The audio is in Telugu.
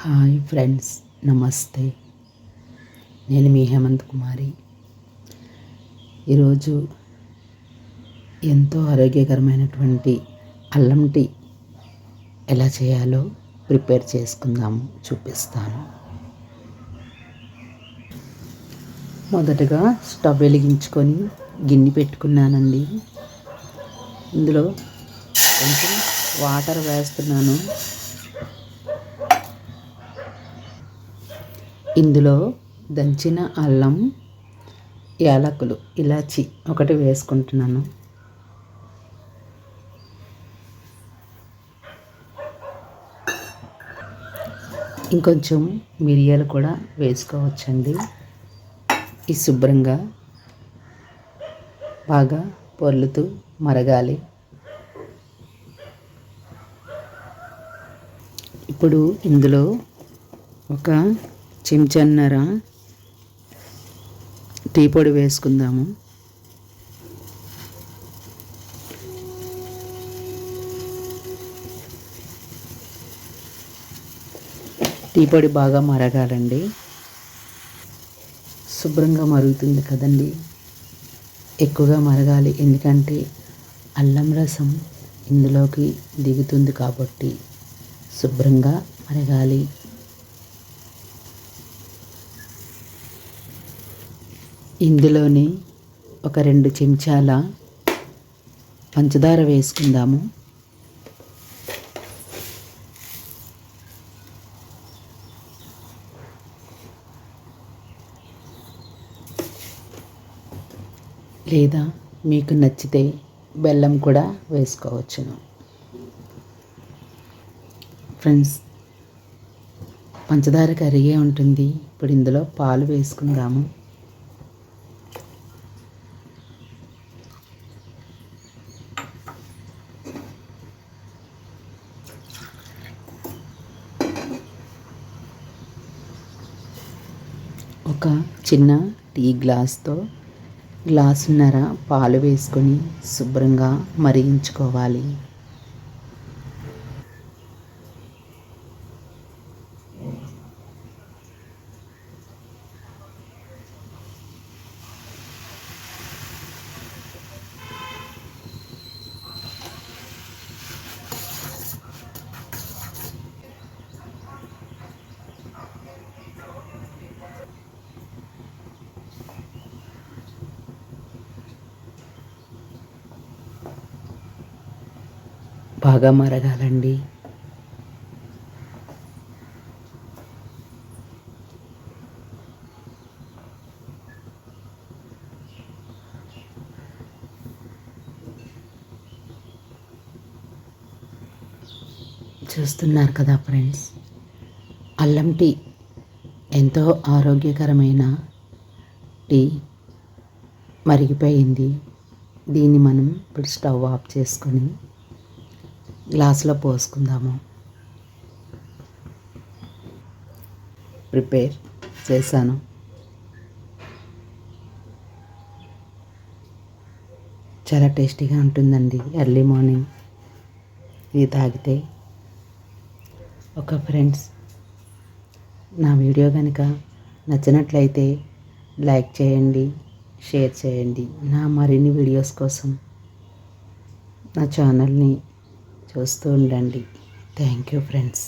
హాయ్ ఫ్రెండ్స్, నమస్తే. నేను మీ హేమంత్ కుమారి. ఈరోజు ఎంతో ఆరోగ్యకరమైనటువంటి అల్లం టీ ఎలా చేయాలో ప్రిపేర్ చేసుకుందాము, చూపిస్తాను. మొదటగా స్టవ్ వెలిగించుకొని గిన్నె పెట్టుకున్నానండి. ఇందులో కొంచెం వాటర్ వేస్తున్నాను. ఇందులో దంచిన అల్లం, యాలకులు, ఇలాచి ఒకటి వేసుకుంటున్నాను. ఇంకొంచెం మిరియాలు కూడా వేసుకోవచ్చండి. ఈ శుభ్రంగా బాగా పొర్లుతూ మరగాలి. ఇప్పుడు ఇందులో ఒక చెంచాన్నర టీ పొడి వేసుకుందాము. టీ పొడి బాగా మరగాలండి. శుభ్రంగా మరుగుతుంది కదండి, ఎక్కువగా మరగాలి. ఎందుకంటే అల్లం రసం ఇందులోకి దిగుతుంది కాబట్టి శుభ్రంగా మరగాలి. ఇందులోని ఒక 2 చెంచాల పంచదార వేసుకుందాము. లేదా మీకు నచ్చితే బెల్లం కూడా వేసుకోవచ్చును. ఫ్రెండ్స్, పంచదార కరిగే ఉంటుంది. ఇప్పుడు ఇందులో పాలు వేసుకుందాము. ఒక చిన్న టీ గ్లాస్తో గ్లాసున్నర పాలు వేసుకొని శుభ్రంగా మరిగించుకోవాలి. బాగా మరగాలండి. చూస్తున్నారు కదా ఫ్రెండ్స్, అల్లం టీ ఎంతో ఆరోగ్యకరమైన టీ మరిగిపోయింది. దీన్ని మనం ఇప్పుడు స్టవ్ ఆఫ్ చేసుకొని గ్లాసులో పోసుకుందాము. ప్రిపేర్ చేశాను. చాలా టేస్టీగా ఉంటుందండి. ఎర్లీ మార్నింగ్ ఇది తాగితే. ఫ్రెండ్స్, నా వీడియో కనుక నచ్చినట్లయితే లైక్ చేయండి, షేర్ చేయండి. నా మరిన్ని వీడియోస్ కోసం నా ఛానల్ని చూస్తూ ఉండండి. Thank you friends.